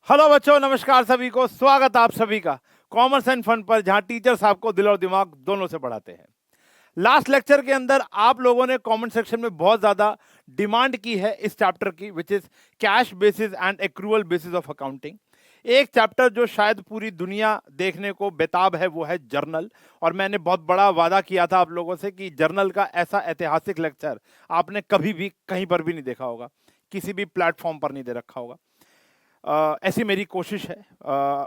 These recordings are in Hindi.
हेलो बच्चों, नमस्कार सभी को। स्वागत आप सभी का कॉमर्स एंड फन पर, जहां टीचर्स आपको दिल और दिमाग दोनों से पढ़ाते हैं। लास्ट लेक्चर के अंदर आप लोगों ने कमेंट सेक्शन में बहुत ज्यादा डिमांड की है इस चैप्टर की, which is cash basis and accrual basis of accounting. एक चैप्टर जो शायद पूरी दुनिया देखने को बेताब है, वो है जर्नल। और मैंने बहुत बड़ा वादा किया था आप लोगों से कि जर्नल का ऐसा ऐतिहासिक लेक्चर आपने कभी भी कहीं पर भी नहीं देखा होगा, किसी भी प्लेटफॉर्म पर नहीं दे रखा होगा। ऐसी मेरी कोशिश है।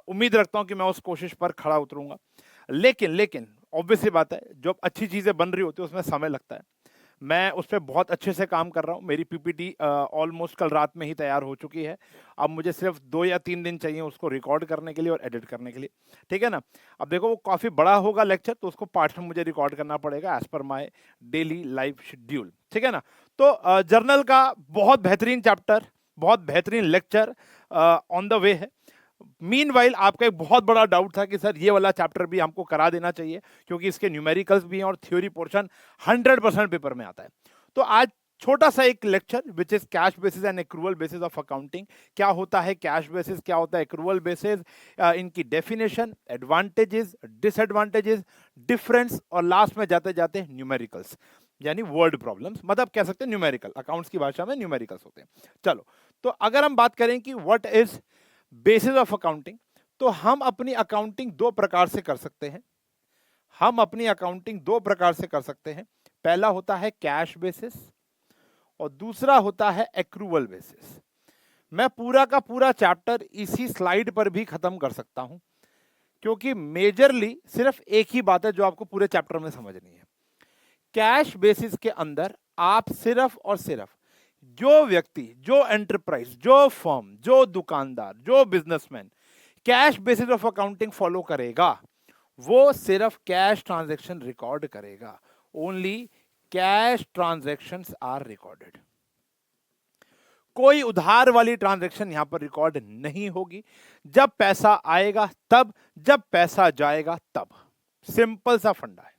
उम्मीद रखता हूं कि मैं उस कोशिश पर खड़ा उतरूंगा। लेकिन लेकिन ऑब्वियस सी बात है, जो अच्छी चीजें बन रही होती है उसमें समय लगता है। मैं उस पर बहुत अच्छे से काम कर रहा हूँ। मेरी पीपीटी ऑलमोस्ट कल रात में ही तैयार हो चुकी है। अब मुझे सिर्फ 2 या 3 दिन चाहिए उसको रिकॉर्ड करने के लिए और एडिट करने के लिए। ठीक है ना। अब देखो, वो काफ़ी बड़ा होगा लेक्चर, तो उसको पार्ट में मुझे रिकॉर्ड करना पड़ेगा as per my daily life schedule. ठीक है ना। तो जर्नल का बहुत बेहतरीन चैप्टर, बहुत बेहतरीन लेक्चर ऑन द वे है। मीनवाइल आपका एक बहुत बड़ा डाउट था कि सर ये वाला चैप्टर भी हमको करा देना चाहिए, क्योंकि इसके न्यूमेरिकल्स भी हैं और थ्योरी पोर्शन 100% पेपर में आता है। तो आज छोटा सा एक lecture which is cash basis and accrual basis of accounting. क्या होता है कैश बेसिस, क्या होता है एक्रूअल बेसिस, इनकी डेफिनेशन, एडवांटेजेस, डिसएडवांटेजेस, डिफरेंस, और लास्ट में जाते जाते न्यूमेरिकल्स, यानी वर्ड प्रॉब्लम्स। मतलब कह सकते हैं न्यूमेरिकल, अकाउंट्स की भाषा में न्यूमेरिकल्स होते हैं। चलो, तो अगर हम बात करें कि what is basis of accounting, तो हम अपनी अकाउंटिंग 2 प्रकार से कर सकते हैं। हम अपनी अकाउंटिंग 2 प्रकार से कर सकते हैं। पहला होता है कैश बेसिस और दूसरा होता है एक्रूवल बेसिस। मैं पूरा का पूरा चैप्टर इसी स्लाइड पर भी खत्म कर सकता हूं, क्योंकि मेजरली सिर्फ एक ही बात है जो आपको पूरे चैप्टर में समझनी है। कैश बेसिस के अंदर आप सिर्फ और सिर्फ जो व्यक्ति, जो एंटरप्राइज, जो फर्म, जो दुकानदार, जो businessman cash basis of accounting follow करेगा, वो सिर्फ कैश ट्रांजैक्शन रिकॉर्ड करेगा। Only cash transactions are recorded. कोई उधार वाली ट्रांजैक्शन यहां पर रिकॉर्ड नहीं होगी। जब पैसा आएगा तब, जब पैसा जाएगा तब। सिंपल सा फंडा है।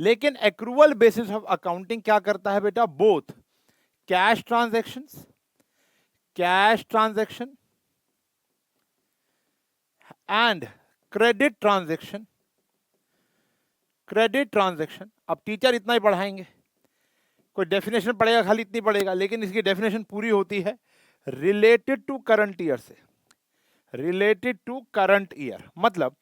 लेकिन एक्रूवल बेसिस ऑफ अकाउंटिंग क्या करता है बेटा? Both cash transaction and credit transaction. अब टीचर इतना ही पढ़ाएंगे, कोई डेफिनेशन पढ़ेगा खाली इतनी पढ़ेगा, लेकिन इसकी डेफिनेशन पूरी होती है रिलेटेड टू करंट ईयर से। रिलेटेड टू करंट ईयर मतलब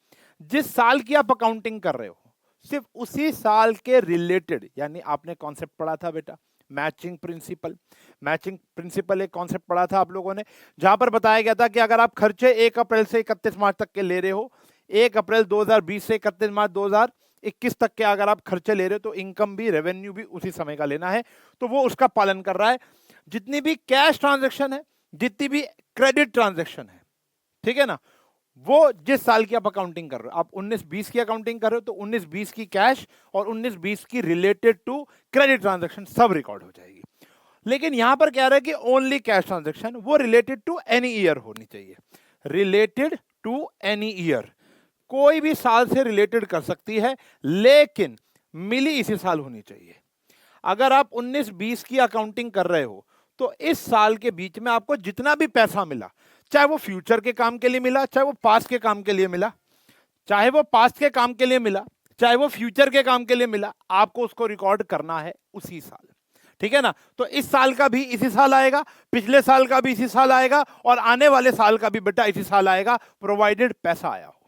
जिस साल की आप अकाउंटिंग कर रहे हो, सिर्फ उसी साल के रिलेटेड। यानी आपने कॉन्सेप्ट पढ़ा था बेटा मैचिंग प्रिंसिपल। मैचिंग प्रिंसिपल एक कॉन्सेप्ट पढ़ा था आप लोगों ने, जहां पर बताया गया था कि अगर आप खर्चे 1 अप्रैल से 31 मार्च तक के ले रहे हो, 1 अप्रैल 2020 से 31 मार्च 2021 तक के अगर आप खर्चे ले रहे हो, तो इनकम भी, रेवेन्यू भी उसी समय का लेना है। तो वो उसका पालन कर रहा है। जितनी भी कैश ट्रांजेक्शन है, जितनी भी क्रेडिट ट्रांजेक्शन है, ठीक है ना, वो जिस साल की आप अकाउंटिंग कर रहे हो, आप 19-20 की अकाउंटिंग कर रहे हो, तो 19-20 की कैश और 19-20 की रिलेटेड टू क्रेडिट ट्रांजैक्शन सब रिकॉर्ड हो जाएगी। लेकिन यहां पर क्या रहा है कि ओनली कैश ट्रांजैक्शन, वो रिलेटेड टू एनी ईयर होनी चाहिए। रिलेटेड टू एनी ईयर, कोई भी साल से रिलेटेड कर सकती है, लेकिन मिली इसी साल होनी चाहिए। अगर आप 19-20 की अकाउंटिंग कर रहे हो, तो इस साल के बीच में आपको जितना भी पैसा मिला, चाहे वो फ्यूचर के काम के लिए मिला, चाहे वो पास्ट के काम के लिए मिला, चाहे वो पास्ट के काम के लिए मिला, चाहे वो फ्यूचर के काम के लिए मिला, आपको उसको रिकॉर्ड करना है उसी साल। ठीक है ना। तो इस साल का भी इसी साल आएगा, पिछले साल का भी इसी साल आएगा, और आने वाले साल का भी बेटा इसी साल आएगा, प्रोवाइडेड पैसा आया हो।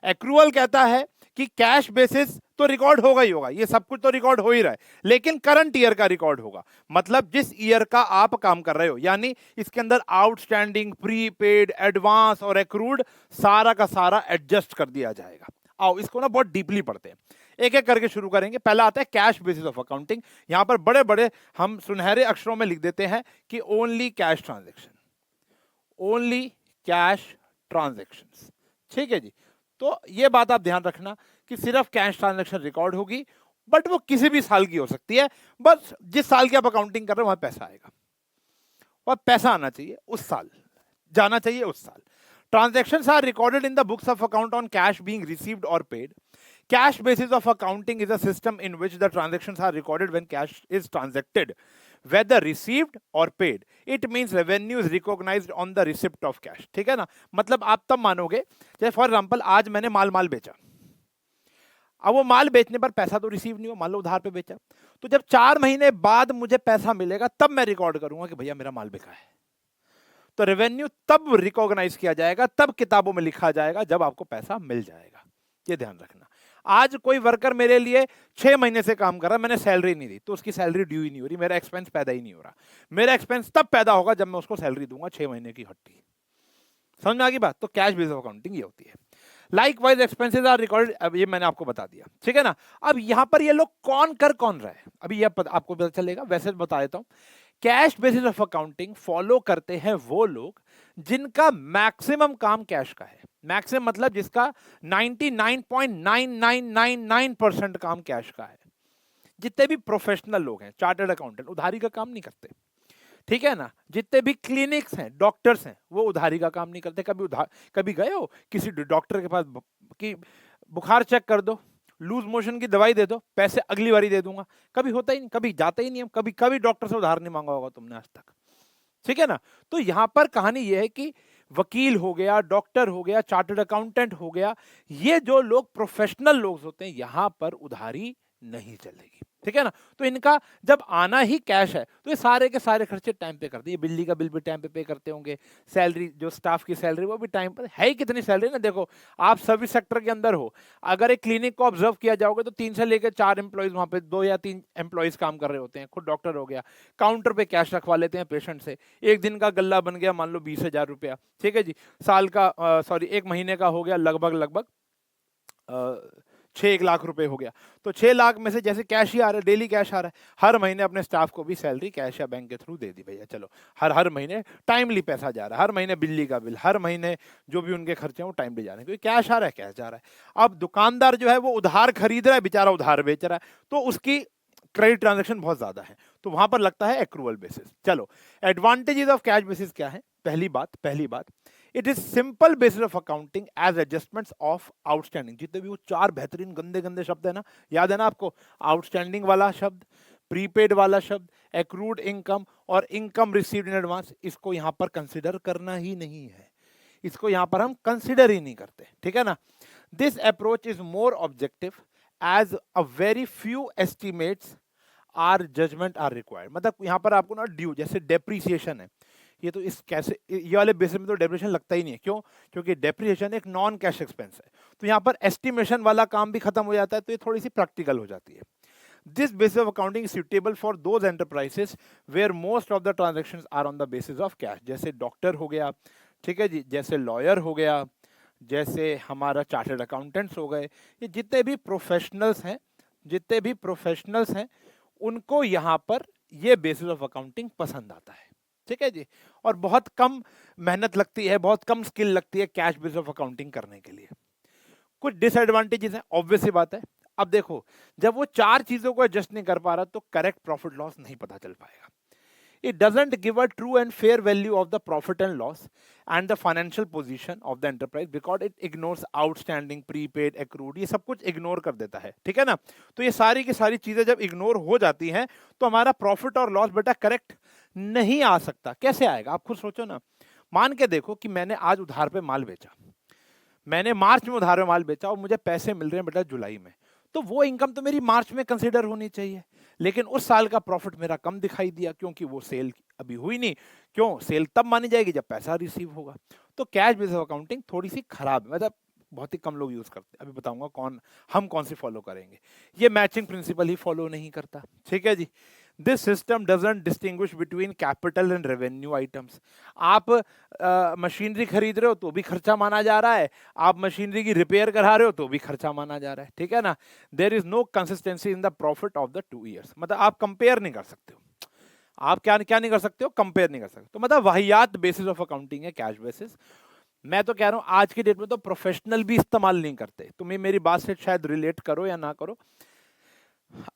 एक्रूअल कहता है कि कैश बेसिस तो रिकॉर्ड होगा ही होगा, ये सब कुछ तो रिकॉर्ड हो ही रहा है, लेकिन करंट ईयर का रिकॉर्ड होगा। मतलब जिस ईयर का आप काम कर रहे हो, यानी इसके अंदर आउटस्टैंडिंग, प्रीपेड, एडवांस और एक्रूड सारा का सारा एडजस्ट कर दिया जाएगा। आओ इसको ना बहुत डीपली पढ़ते हैं, एक एक करके शुरू करेंगे। पहला आता है कैश बेसिस ऑफ अकाउंटिंग। यहां पर बड़े बड़े हम सुनहरे अक्षरों में लिख देते हैं कि only cash transaction, only cash transactions. ठीक है जी। तो ये बात आप ध्यान रखना कि सिर्फ कैश ट्रांजैक्शन रिकॉर्ड होगी, बट वो किसी भी साल की हो सकती है। बस जिस साल की आप अकाउंटिंग कर रहे हो वहां पैसा आएगा, और पैसा आना चाहिए उस साल, जाना चाहिए उस साल। Transactions are recorded in the books of account on cash being received or paid. Cash basis of accounting is a system in which the transactions are recorded when cash is transacted. whether received or paid. It means revenue is recognized on the receipt of cash. ठीक है ना, मतलब आप तब मानोगे जैसे फॉर एग्जांपल आज मैंने माल बेचा, अब वो माल बेचने पर पैसा तो रिसीव नहीं हुआ, मान लो उधार पे बेचा, तो जब 4 महीने बाद मुझे पैसा मिलेगा तब मैं रिकॉर्ड करूंगा कि भैया मेरा माल बिका है। तो रेवेन्यू तब रिकॉग्नाइज किया जाएगा, तब किताबों में लिखा जाएगा जब आपको पैसा मिल जाएगा। ये ध्यान रखना। आज कोई वर्कर मेरे लिए 6 महीने से काम कर रहा है, मैंने सैलरी नहीं दी, तो उसकी सैलरी ड्यू ही नहीं हो रही, मेरा एक्सपेंस पैदा ही नहीं हो रहा। मेरा एक्सपेंस तब पैदा होगा जब मैं उसको सैलरी दूंगा 6 महीने की हट्टी। समझ में आ गई बात? तो कैश बेस ऑफ अकाउंटिंग ये होती है। Likewise expenses are recorded, अब ये मैंने आपको बता दिया, ठीक है ना। अब यहां पर ये लोग कौन कर कौन रहा है, अभी ये आपको पता चलेगा। वैसे बता देता हूं, cash basis of accounting follow करते हैं वो लोग जिनका मैक्सिमम काम कैश का है। मैक्सिमम मतलब जिसका 99.9999% काम कैश का है। जितने भी प्रोफेशनल लोग हैं, चार्टर्ड अकाउंटेंट उधारी का काम नहीं करते, ठीक है ना। जितने भी क्लिनिक्स हैं, डॉक्टर्स हैं, वो उधारी का काम नहीं करते। कभी गए हो किसी डॉक्टर के पास कि बुखार चेक कर दो, लूज मोशन की दवाई दे दो, पैसे अगली बारी दे दूंगा? कभी होता ही नहीं, कभी जाते ही नहीं। कभी डॉक्टर से उधार नहीं मांगा होगा तुमने आज तक, ठीक है ना। तो यहां पर कहानी यह है कि वकील हो गया, डॉक्टर हो गया, चार्टर्ड अकाउंटेंट हो गया, ये जो लोग प्रोफेशनल लोग होते हैं, यहां पर उधारी नहीं चलेगी, ठीक है ना। तो इनका जब आना ही कैश है तो ये सारे के सारे खर्चे टाइम पे करते हैं। बिजली का बिल भी टाइम पे करते होंगे, सैलरी जो स्टाफ की सैलरी वो भी टाइम पर है। ही कितनी सैलरी ना, देखो आप सर्विस सेक्टर के अंदर हो, अगर एक क्लिनिक को ऑब्जर्व किया जाओगे तो 3 से लेकर 4 एम्प्लॉइज वहां पे 2 या 3 एम्प्लॉइज काम कर रहे होते हैं। खुद डॉक्टर हो गया, काउंटर पे कैश रखवा लेते हैं पेशेंट से, एक दिन का गल्ला बन गया मान लो 20,000 रुपया, ठीक है जी। साल का एक महीने का हो गया लगभग 6 लाख रुपए हो गया। तो 6 लाख में से जैसे कैश ही आ रहा है, डेली कैश आ रहा है, हर महीने अपने स्टाफ को भी सैलरी कैश या बैंक के थ्रू दे दी भैया, चलो हर महीने टाइमली पैसा जा रहा है, हर महीने बिजली का बिल, हर महीने जो भी उनके खर्चे हैं वो टाइमली जा रहे हैं, क्योंकि कैश आ रहा है, कैश जा रहा है। अब दुकानदार जो है वो उधार खरीद रहा है, बेचारा उधार बेच रहा है, तो उसकी क्रेडिट ट्रांजैक्शन बहुत ज्यादा है, तो वहां पर लगता है एक्रूअल बेसिस। चलो, एडवांटेजेस ऑफ कैश बेसिस क्या है? पहली बात it is simple basis of accounting as adjustments of outstanding. जितने भी वो 4 बेहतरीन गंदे शब्द है ना, याद है ना आपको? आउटस्टैंडिंग वाला शब्द, प्रीपेड वाला शब्द, एक्रूड इनकम और इनकम रिसीव्ड इन एडवांस, इसको यहां पर कंसिडर करना ही नहीं है, इसको यहां पर हम कंसिडर ही नहीं करते, ठीक है ना। This approach is more objective as a very few estimates or judgement are required. मतलब यहां पर आपको ना ड्यू, जैसे डेप्रीसिएशन है, ये तो इस कैसे ये वाले बेसिस में तो डेप्रिसिएशन लगता ही नहीं है। क्यों? क्योंकि डेप्रिसिएशन एक नॉन कैश एक्सपेंस है, तो यहाँ पर एस्टिमेशन वाला काम भी खत्म हो जाता है, तो ये थोड़ी सी प्रैक्टिकल हो जाती है। This basis of accounting suitable for those enterprises where most of the transactions are on the basis of cash. जैसे डॉक्टर हो गया, ठीक है जी, जैसे लॉयर हो गया, जैसे हमारा चार्टर्ड अकाउंटेंट्स हो गए, ये जितने भी प्रोफेशनल्स हैं उनको यहाँ पर ये बेसिस ऑफ अकाउंटिंग पसंद आता है, ठीक है जी। और बहुत कम मेहनत लगती है, बहुत कम स्किल लगती है कैश बेस ऑफ अकाउंटिंग करने के लिए। कुछ डिसएडवांटेजेस हैं, ऑब्वियस सी बात है। अब देखो, जब वो 4 चीजों को एडजस्ट नहीं कर पा रहा तो करेक्ट प्रॉफिट लॉस नहीं पता चल पाएगा। It doesn't give a true and fair value of the profit and loss and the financial position of the enterprise because it ignores outstanding, prepaid, accrued, ये सब कुछ इग्नोर कर देता है, ठीक है ना। तो ये सारी की सारी चीजें जब इग्नोर हो जाती हैं तो हमारा प्रॉफिट और लॉस बेटा करेक्ट नहीं आ सकता। कैसे आएगा आप खुद सोचो ना। मान के देखो कि मैंने आज उधार पे माल बेचा, मैंने मार्च में उधार में माल बेचा और मुझे पैसे मिल रहे हैं बेटा जुलाई में, तो वो इनकम तो मेरी मार्च में कंसीडर होनी चाहिए, लेकिन उस साल का प्रॉफिट मेरा कम दिखाई दिया क्योंकि वो सेल अभी हुई नहीं। क्यों? सेल तब मानी जाएगी जब पैसा रिसीव होगा। तो कैश बेस ऑफ अकाउंटिंग थोड़ी सी खराब है, मतलब बहुत ही कम लोग यूज करते हैं। अभी बताऊंगा हम कौन सी फॉलो करेंगे। ये मैचिंग प्रिंसिपल ही फॉलो नहीं करता, ठीक है जी। This system doesn't distinguish between capital and revenue items. आप मशीनरी खरीद रहे हो तो भी खर्चा माना जा रहा है, आप मशीनरी की रिपेयर करा रहे हो तो भी खर्चा माना जा रहा है, ठीक है ना। There is no consistency in the profit of the 2 years. मतलब आप कंपेयर नहीं कर सकते हो, आप क्या नहीं कर सकते हो, कंपेयर नहीं कर सकते। तो मतलब वाहियात बेसिस ऑफ अकाउंटिंग है कैश बेसिस। मैं तो कह रहा हूं आज की डेट में तो प्रोफेशनल भी इस्तेमाल नहीं करते। तुम्हें मेरी बात से शायद रिलेट करो या ना करो,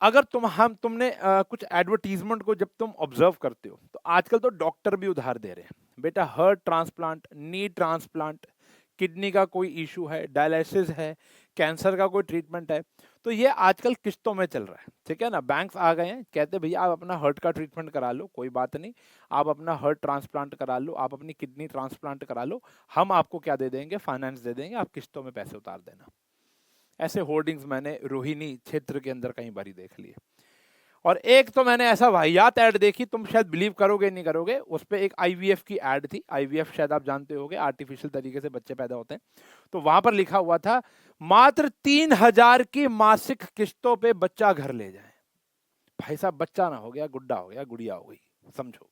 अगर तुमने कुछ एडवर्टीजमेंट को जब तुम ऑब्जर्व करते हो तो आजकल तो डॉक्टर भी उधार दे रहे हैं बेटा। हार्ट ट्रांसप्लांट, नी ट्रांसप्लांट, किडनी का कोई इशू है, डायलिसिस है, कैंसर का कोई ट्रीटमेंट है, तो ये आजकल किस्तों में चल रहा है, ठीक है ना। बैंक्स आ गए हैं, कहते हैं भैया आप अपना हार्ट का ट्रीटमेंट करा लो, कोई बात नहीं, आप अपना हार्ट ट्रांसप्लांट करा लो, आप अपनी किडनी ट्रांसप्लांट करा लो, हम आपको क्या दे देंगे, फाइनेंस दे देंगे, आप किस्तों में पैसे उतार देना। ऐसे होर्डिंग्स मैंने रोहिणी क्षेत्र के अंदर कई बारी देख लिए। और एक तो मैंने ऐसा वाहियात ऐड देखी, तुम शायद बिलीव करोगे नहीं करोगे, उस पर एक आईवीएफ की ऐड थी। आईवीएफ शायद आप जानते होगे, आर्टिफिशियल तरीके से बच्चे पैदा होते हैं। तो वहां पर लिखा हुआ था मात्र 3,000 की मासिक किस्तों पे बच्चा घर ले जाए। भाई साहब, बच्चा ना हो गया, गुड्डा हो गया, गुड़िया हो गई, समझो।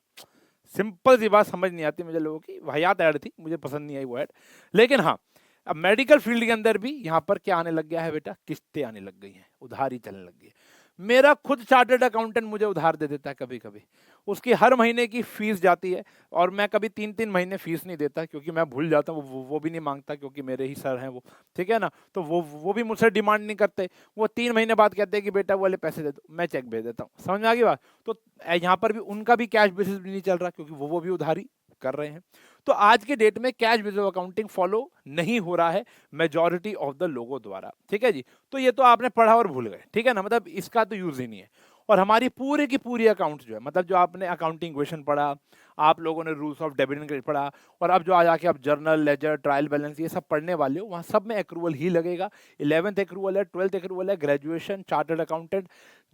सिंपल सी बात समझ नहीं आती मुझे लोगों की, वाहियात ऐड थी, मुझे पसंद नहीं आई वो ऐड। लेकिन हाँ, अब मेडिकल फील्ड के अंदर भी यहाँ पर क्या आने लग गया है बेटा, किस्तें आने लग गई हैं, उधारी चलने लग गई है। मेरा खुद चार्टर्ड अकाउंटेंट मुझे उधार दे देता है कभी कभी, उसकी हर महीने की फीस जाती है, और मैं कभी 3-3 महीने फीस नहीं देता, क्योंकि मैं भूल जाता हूँ, वो भी नहीं मांगता, क्योंकि मेरे ही सर हैं वो, ठीक है ना। तो वो भी मुझसे डिमांड नहीं करते, वो 3 महीने बाद कहते हैं कि बेटा वो वाले पैसे दे दो, मैं चेक भेज देता हूँ। समझ में आ गई बात। तो यहाँ पर भी उनका भी कैश बेसिस नहीं चल रहा, क्योंकि वो भी उधारी कर रहे हैं। तो आज के डेट में कैश बेसिस अकाउंटिंग फॉलो नहीं हो रहा है मेजॉरिटी ऑफ द लोगों द्वारा, ठीक है जी। तो ये तो आपने पढ़ा और भूल गए, ठीक है ना, मतलब इसका तो यूज ही नहीं है। और हमारी पूरी की पूरी अकाउंट जो है, मतलब जो आपने अकाउंटिंग इक्वेशन पढ़ा, आप लोगों ने rules of debit and credit पढ़ा, और अब जो आ जाके आप जर्नल, लेजर, ट्रायल बैलेंस ये सब पढ़ने वाले हो, वहाँ सब में एक्रूवल ही लगेगा। 11th एक्रूवल है, 12th एक्रूवल है, ग्रेजुएशन, चार्टर्ड अकाउंटेंट,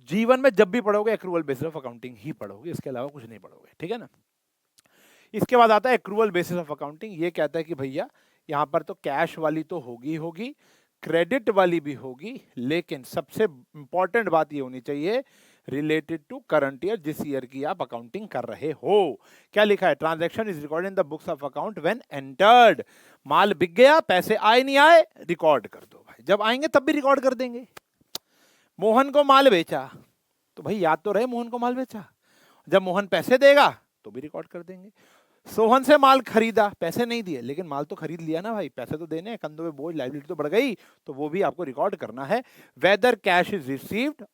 जीवन में जब भी पढ़ोगे एक्रूवल बेसिस ऑफ अकाउंटिंग ही पढ़ोगे, इसके अलावा कुछ नहीं पढ़ोगे, ठीक है ना। इसके बाद आता है एक्रूवल बेसिस ऑफ अकाउंटिंग। ये कहता है कि भैया यहाँ पर तो कैश वाली तो होगी होगी, क्रेडिट वाली भी होगी, लेकिन सबसे इंपॉर्टेंट बात ये होनी चाहिए रिलेटेड टू करंट ईयर, जिस ईयर की आप अकाउंटिंग कर रहे हो। क्या लिखा है, transaction is recorded in the books of account when entered. माल बिक गया, पैसे आए नहीं आए, रिकॉर्ड कर दो भाई, जब आएंगे तब भी रिकॉर्ड कर देंगे। मोहन को माल बेचा, तो भाई याद तो रहे मोहन को माल बेचा, जब मोहन पैसे देगा तो भी रिकॉर्ड कर देंगे। सोहन से माल खरीदा, पैसे नहीं दिए, लेकिन माल तो खरीद लिया ना भाई, पैसे तो देने, कंधों पे बोझ, लायबिलिटी तो बढ़ गई, तो वो भी आपको रिकॉर्ड करना है। Whether cash is received,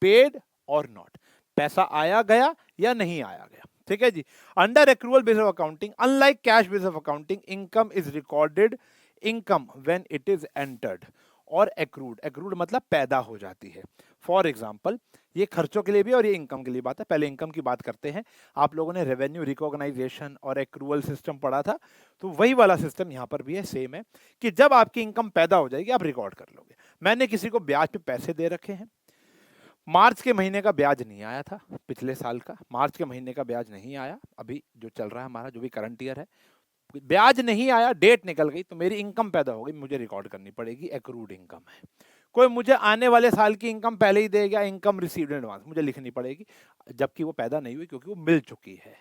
paid और नॉट, पैसा आया गया या नहीं आया गया, ठीक है जी। Under accrual basis of accounting, unlike cash basis of accounting, income is recorded income when it is entered, और एक्रूड, एक्रूड मतलब पैदा हो जाती है। फॉर एग्जाम्पल, ये खर्चों के लिए भी और ये इनकम के लिए बात है। पहले इनकम की बात करते हैं। आप लोगों ने रेवेन्यू रिकॉग्नाइजेशन और एक्रूवल सिस्टम पढ़ा था, तो वही वाला सिस्टम यहाँ पर भी है, सेम है, कि जब आपकी इनकम पैदा हो जाएगी आप रिकॉर्ड कर लोगे। मैंने किसी को ब्याज पे पैसे दे रखे हैं, मार्च के महीने का ब्याज नहीं आया था, पिछले साल का मार्च के महीने का ब्याज नहीं आया, अभी जो चल रहा है हमारा, जो भी करंट ईयर है, ब्याज नहीं आया, डेट निकल गई, तो मेरी इनकम पैदा हो गई, मुझे रिकॉर्ड करनी पड़ेगी, एक्रूड इनकम है। कोई मुझे आने वाले साल की इनकम पहले ही दे गया, इनकम रिसीव्ड इन एडवांस, मुझे लिखनी पड़ेगी, जबकि वो पैदा नहीं हुई, क्योंकि वो मिल चुकी है।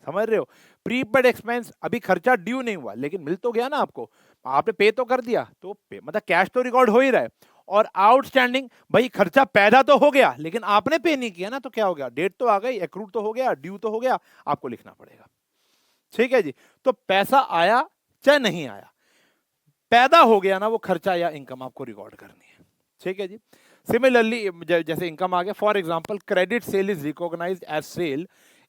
समझ रहे हो। प्रीपेड एक्सपेंस, अभी खर्चा ड्यू नहीं हुआ, लेकिन मिल तो गया ना आपको, आपने पे तो कर दिया, तो पे मतलब कैश तो रिकॉर्ड हो ही रहा है। और आउटस्टैंडिंग, भाई खर्चा पैदा तो हो गया, लेकिन आपने पे नहीं किया ना, तो क्या हो गया, डेट तो आ गई, एक्रूड तो हो गया, ड्यू तो हो गया, आपको लिखना पड़ेगा, ठीक है जी। तो पैसा आया चाहे नहीं आया, पैदा हो गया ना वो खर्चा या इनकम, आपको रिकॉर्ड करनी है, ठीक है जी। सिमिलरली जैसे इनकम आ गया, for example credit sale is recognised as sale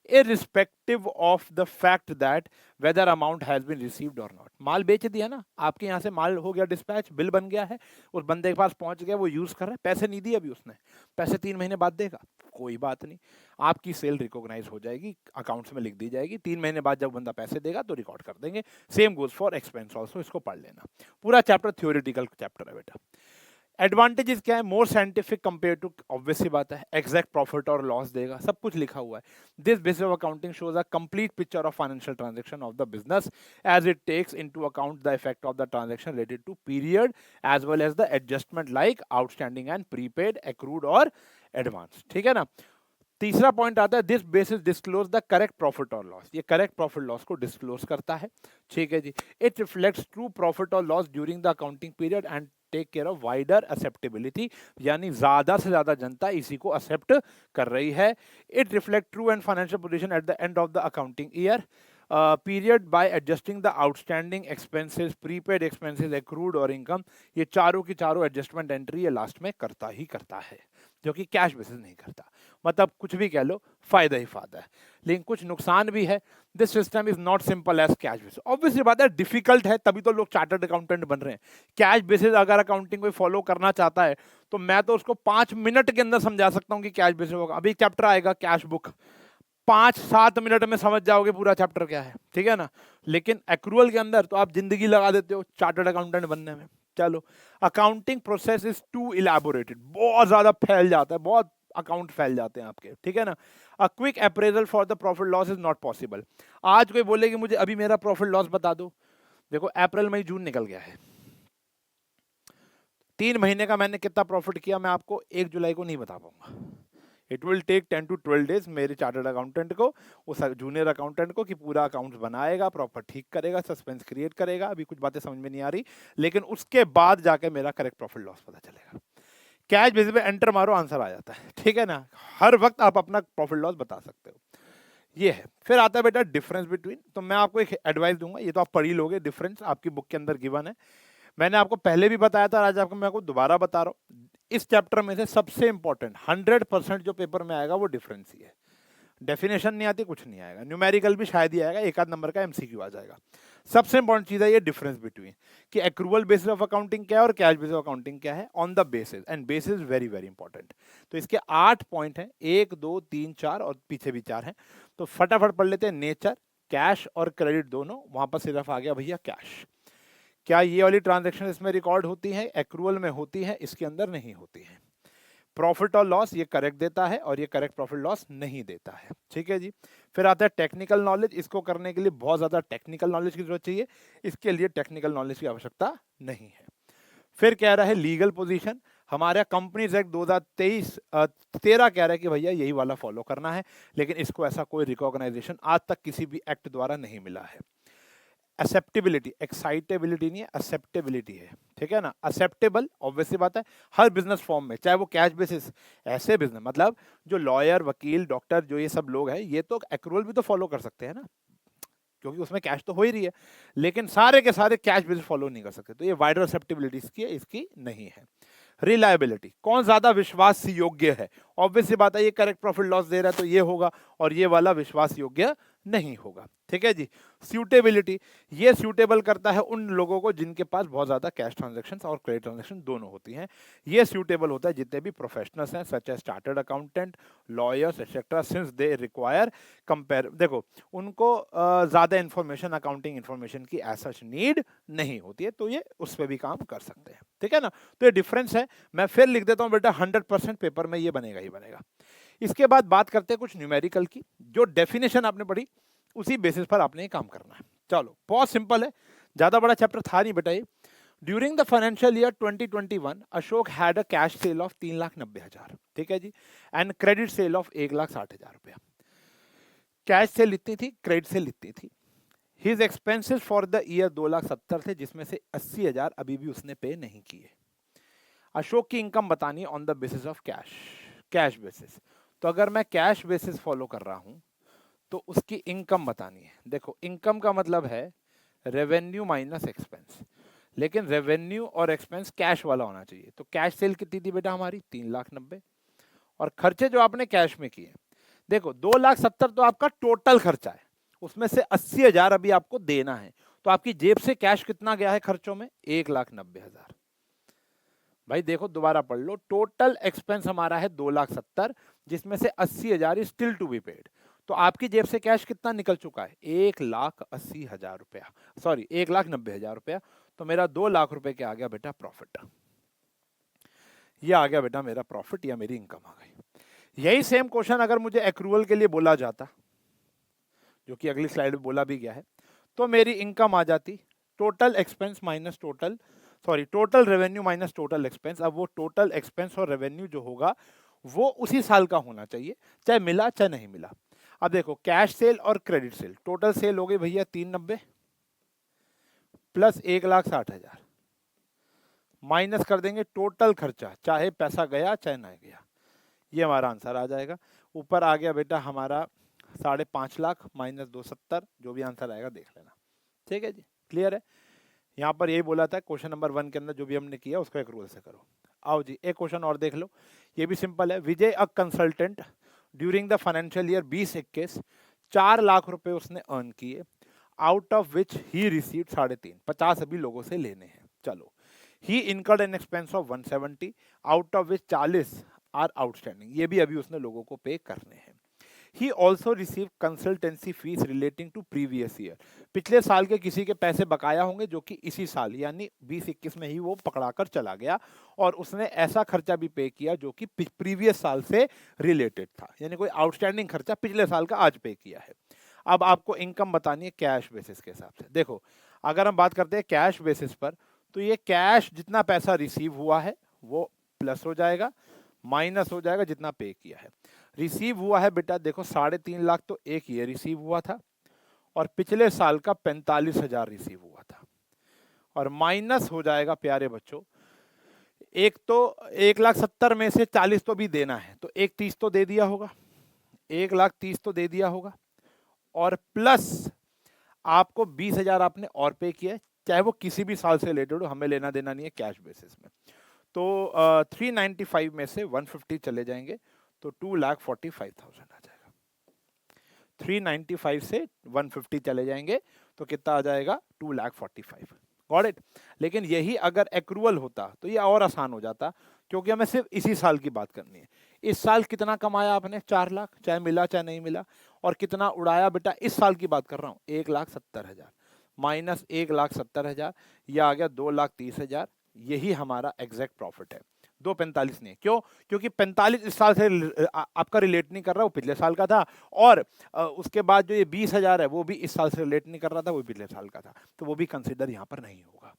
irrespective of the fact that whether amount has been received or not। माल बेच दिया ना, आपके यहाँ से माल हो गया डिस्पैच, बिल बन गया है, उस बंदे के पास पहुंच गया, वो यूज कर रहा है, पैसे नहीं दिए अभी उसने, पैसे 3 महीने बाद देगा, कोई बात नहीं, आपकी सेल रिकॉग्नाइज हो जाएगी, अकाउंट्स में लिख दी जाएगी, 3 महीने बाद जब बंदा पैसे देगा तो रिकॉर्ड कर देंगे। Same goes for expense also, इसको पढ़ लेना, पूरा चैप्टर थ्योरेटिकल चैप्टर है बेटा। एडवांटेजेस क्या है, more scientific compare to, obvious सी बात है, एग्जैक्ट प्रॉफिट और लॉस देगा, सब कुछ लिखा हुआ है। This basis of accounting shows a complete picture of financial transaction of the business as it takes into account the effect of the transaction related to period as well as the adjustment like outstanding and prepaid, accrued और एडवांस, ठीक है ना। तीसरा पॉइंट आता है, this basis disclose the correct profit और लॉस, ये करेक्ट प्रॉफिट लॉस को डिस्क्लोज करता है, ठीक है जी। इट रिफ्लेक्ट्स ट्रू प्रॉफिट और loss during the accounting period and take care of wider acceptability, यानी ज्यादा से ज्यादा जनता इसी को एक्सेप्ट कर रही है। It reflect true and financial position at the end of the accounting year period by adjusting the outstanding expenses, prepaid expenses, accrued और इनकम, ये चारों की चारों एडजस्टमेंट एंट्री ये लास्ट में करता ही करता है, जो कि कैश बेसिस नहीं करता। मतलब कुछ भी कह लो, फायदा ही फायदा है। लेकिन कुछ नुकसान भी है। This system is not simple as cash basis. Obviously बात है, डिफिकल्ट है, तभी तो लोग चार्टर्ड अकाउंटेंट बन रहे हैं। कैश बेसिस अगर अकाउंटिंग कोई फॉलो करना चाहता है तो मैं तो उसको 5 मिनट के अंदर समझा सकता हूँ कि कैश बेसिस होगा। अभी चैप्टर आएगा कैश बुक, 5-7 मिनट में समझ जाओगे पूरा चैप्टर क्या है, ठीक है ना। लेकिन एक्रूअल के अंदर तो आप जिंदगी लगा देते हो चार्टर्ड अकाउंटेंट बनने में। चलो, accounting process is too elaborated, बहुत ज्यादा फैल जाता है, बहुत अकाउंट फैल जाते हैं आपके, ठीक है ना। A quick appraisal for the profit loss is not possible. आज कोई बोले कि मुझे अभी मेरा प्रॉफिट लॉस बता दो, देखो अप्रैल मई जून निकल गया है, 3 महीने का मैंने कितना प्रॉफिट किया मैं आपको 1 जुलाई को नहीं बता पाऊंगा। It will take 10 to 12 days मेरे चार्टर्ड अकाउंटेंट को, उस जूनियर अकाउंटेंट को, कि पूरा अकाउंट बनाएगा, प्रॉपर ठीक करेगा, सस्पेंस क्रिएट करेगा। अभी कुछ बातें समझ में नहीं आ रही, लेकिन उसके बाद जाके मेरा करेक्ट प्रॉफिट लॉस पता चलेगा। कैश बेसिस पे एंटर मारो, आंसर आ जाता है, ठीक है ना। हर वक्त आप अपना प्रॉफिट लॉस बता सकते हो, ये है। फिर आता है बेटा डिफरेंस बिटवीन। तो मैं आपको एक एडवाइस दूंगा, ये तो आप पढ़ ही लोगे, डिफरेंस आपकी बुक के अंदर गिवन है। मैंने आपको पहले भी बताया था, आज आपको मैं आपको दोबारा बता रहा हूँ। इस चैप्टर में से सबसे इंपॉर्टेंट 100% जो पेपर में आएगा वो डिफरेंस ही है। डेफिनेशन नहीं आती, कुछ नहीं आएगा, न्यूमेरिकल भी शायद ही आएगा, एक आध नंबर का एमसीक्यू आ जाएगा। सबसे इंपॉर्टेंट चीज है ये डिफरेंस बिटवीन, कि एक्रूवल बेसिस ऑफ अकाउंटिंग क्या है और कैश बेसिस ऑफ अकाउंटिंग क्या है, on the basis, and bases very very important. तो इसके 8 पॉइंट हैं, 1 2 3 4 और पीछे भी 4 हैं। तो फटाफट पढ़ लेते हैं। नेचर, कैश और क्रेडिट दोनों, वहां पर सिर्फ आ गया भैया कैश। क्या ये वाली ट्रांजैक्शन इसमें रिकॉर्ड होती है, एक्रूअल में होती है, इसके अंदर नहीं होती है। प्रॉफिट और लॉस ये करेक्ट देता है और ये करेक्ट प्रॉफिट लॉस नहीं देता है, ठीक है जी। फिर आता है टेक्निकल नॉलेज। इसको करने के लिए बहुत ज्यादा टेक्निकल नॉलेज की जरूरत चाहिए, इसके लिए टेक्निकल नॉलेज की आवश्यकता नहीं है। फिर कह रहा है लीगल पोजीशन, हमारे कंपनीज एक्ट 2023 13 कह रहा है कि भैया यही वाला फॉलो करना है, लेकिन इसको ऐसा कोई रिकॉग्नाइजेशन आज तक किसी भी एक्ट द्वारा नहीं मिला है। एक्सेप्टेबिलिटी, एक्साइटेबिलिटी नहीं है, एक्सेप्टेबिलिटी है, ठीक है ना। एक्सेप्टेबल ऑब्वियसली बात है हर बिजनेस फॉर्म में, चाहे वो कैश बेसिस, ऐसे बिजनेस मतलब जो लॉयर, वकील, डॉक्टर, जो ये सब लोग हैं, ये तो एक्रूअल भी तो फॉलो कर सकते हैं ना, क्योंकि उसमें कैश तो हो ही रही है। लेकिन सारे के सारे कैश बेसिस फॉलो नहीं कर सकते, तो ये वाइडर एक्सेप्टेबिलिटी इसकी है, इसकी नहीं है। रिलायबिलिटी, कौन ज्यादा विश्वास योग्य है, ऑब्वियसली बात है ये करेक्ट प्रॉफिट लॉस दे रहा है तो ये होगा, और ये वाला विश्वास योग्य नहीं होगा, ठीक है जी। सूटेबिलिटी, ये सूटेबल करता है उन लोगों को जिनके पास बहुत ज्यादा कैश ट्रांजैक्शंस और क्रेडिट ट्रांजैक्शन दोनों होती हैं। ये सूटेबल होता है जितने भी प्रोफेशनल्स हैं, such as chartered accountant, lawyers etcetera, since they require compare, देखो उनको ज्यादा इंफॉर्मेशन, अकाउंटिंग इंफॉर्मेशन की ऐसा नीड नहीं होती है, तो ये उस पर भी काम कर सकते हैं, ठीक है ना। तो ये डिफरेंस है। मैं फिर लिख देता हूं बेटा, 100% पेपर में ये बनेगा ही बनेगा। इसके बाद बात करते हैं कुछ न्यूमेरिकल की, जो डेफिनेशन आपने पढ़ी उसी बेसिस पर आपने ये काम करना है। चलो बहुत सिंपल है, ज्यादा बड़ा चैप्टर था नहीं बेटा ये। During the financial year 2021 Ashok had a cash cell of 3,90,000, ठीक है जी, एंड क्रेडिट सेल ऑफ 1,60,000 रुपया। कैश सेल इतनी थी, क्रेडिट सेल इतनी थी। His expenses for the year 2,70,000 थे, जिसमें से 80,000 अभी भी उसने पे नहीं किए। अशोक की इनकम बतानी है on the basis of cash, cash basis. तो अगर मैं कैश बेसिस फॉलो कर रहा हूं तो उसकी इनकम बतानी है। देखो इनकम का मतलब है रेवेन्यू माइनस एक्सपेंस, लेकिन रेवेन्यू और एक्सपेंस कैश वाला होना चाहिए। तो कैश सेल कितनी थी बेटा हमारी, 3,90,000, और खर्चे जो आपने कैश में किए, देखो 2,70,000 तो आपका टोटल खर्चा है, उसमें से 80,000 अभी आपको देना है। तो आपकी जेब से कैश कितना गया है खर्चों में, 1,90,000। भाई देखो दोबारा पढ़ लो, टोटल एक्सपेंस हमारा है 2,70,000, जिसमें से 80,000 स्टिल टू बी पेड। तो आपकी जेब से कैश कितना निकल चुका है, 1,80,000 रुपया, सॉरी 1,90,000 रुपया। तो मेरा 2,00,000 रुपए क्या आ गया बेटा, प्रॉफिट। ये आ गया बेटा मेरा प्रॉफिट, या मेरी इनकम आ गई। यही सेम क्वेश्चन अगर मुझे एक्रूवल के लिए बोला जाता, जो कि अगली स्लाइड में बोला भी गया है, तो मेरी इनकम आ जाती total expense minus total, sorry total revenue minus total expense. अब वो टोटल एक्सपेंस और रेवेन्यू जो होगा वो उसी साल का होना चाहिए, चाहे मिला चाहे नहीं मिला। अब देखो कैश सेल और क्रेडिट सेल, टोटल सेल हो गई भैया 390 प्लस 1,60,000, माइनस कर देंगे टोटल खर्चा, चाहे पैसा गया चाहे नहीं गया, ये हमारा आंसर आ जाएगा। ऊपर आ गया बेटा हमारा 5.5 माइनस 270, जो भी आंसर आएगा देख लेना, ठीक है जी, क्लियर है। यहाँ पर यही बोला था क्वेश्चन नंबर 1 के अंदर जो भी हमने किया उसको एक रूल से करो। आओ जी एक क्वेश्चन और देख लो, ये भी सिंपल है। Vijay a consultant during the financial year 2021 4 lakh रुपए उसने अर्न किए, out of which he receive 3.5, 50 अभी लोगों से लेने हैं। चलो, he incurred an expense of 170, out of which 40 are outstanding, ये भी अभी उसने लोगों को पे करने हैं। He also receive consultancy fee relating to previous year, पिछले साल के किसी के पैसे बकाया होंगे जो कि इसी साल यानी 2021 में ही वो पकड़ा कर चला गया, और उसने ऐसा खर्चा भी पे किया जो कि प्रीवियस साल से रिलेटेड था, यानी कोई आउटस्टैंडिंग खर्चा पिछले साल का आज पे किया है। अब आपको इनकम बतानी है कैश बेसिस के हिसाब से। देखो, अगर हम बात करते हैं कैश बेसिस पर, तो ये कैश जितना पैसा रिसीव हुआ है वो प्लस हो जाएगा, माइनस हो जाएगा जितना पे किया है। रिसीव हुआ है बेटा, देखो 3.5 लाख तो एक ये रिसीव हुआ था, और पिछले साल का 45,000 रिसीव हुआ था, और माइनस हो जाएगा प्यारे बच्चों, एक तो 1,70,000 में से 40 तो भी देना है, तो 1,30,000 तो दे दिया होगा, 1,30,000 तो दे दिया होगा, और प्लस आपको 20,000 आपने और पे किया है, चाहे वो किसी भी साल से रिलेटेड हो, हमें लेना देना नहीं है कैश बेसिस में। तो 395 में से 150 चले जाएंगे तो 2,45,000 आ जाएगा। 395 से 150 चले जाएंगे तो कितना आ जाएगा, 2,45,000। Got it. लेकिन यही अगर एक्रूअल होता तो ये और आसान हो जाता, क्योंकि हमें सिर्फ इसी साल की बात करनी है। इस साल कितना कमाया आपने, 4 लाख, चाहे मिला चाहे नहीं मिला, और कितना उड़ाया बेटा, इस साल की बात कर रहा हूँ, 1,70,000 माइनस 1,70,000, यह आ गया 2,30,000। यही हमारा एग्जैक्ट प्रॉफिट है, 245 नहीं। क्यों? क्योंकि 45 इस साल से आपका रिलेट नहीं कर रहा, वो पिछले साल का था, और उसके बाद जो ये 20,000 है वो भी इस साल से रिलेट नहीं कर रहा था, वो पिछले साल का था, तो वो भी कंसिडर यहाँ पर नहीं होगा।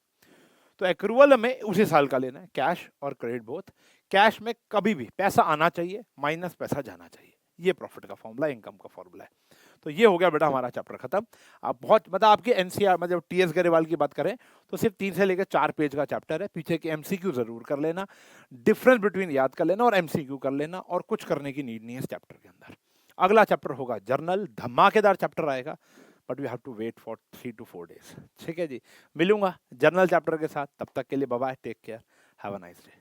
तो एक्रूअल में उसी साल का लेना है, कैश और क्रेडिट बोथ। कैश में कभी भी पैसा आना चाहिए, माइनस पैसा जाना चाहिए, ये प्रॉफिट का फॉर्मूला, इनकम का फॉर्मूला है। तो ये हो गया बेटा हमारा चैप्टर खत्म। आप बहुत मतलब आपके एनसीआर मतलब टीएस गरेवाल की बात करें तो सिर्फ 3 से लेकर 4 पेज का चैप्टर है, पीछे के एमसीक्यू जरूर कर लेना, डिफरेंस बिटवीन याद कर लेना और एमसीक्यू कर लेना, और कुछ करने की नीड नहीं है इस चैप्टर के अंदर। अगला चैप्टर होगा जर्नल, धमाकेदार चैप्टर आएगा, but we have to wait for 3 to 4 days। ठीक है जी, मिलूंगा जर्नल चैप्टर के साथ, तब तक के लिए bye bye, take care, have a nice day.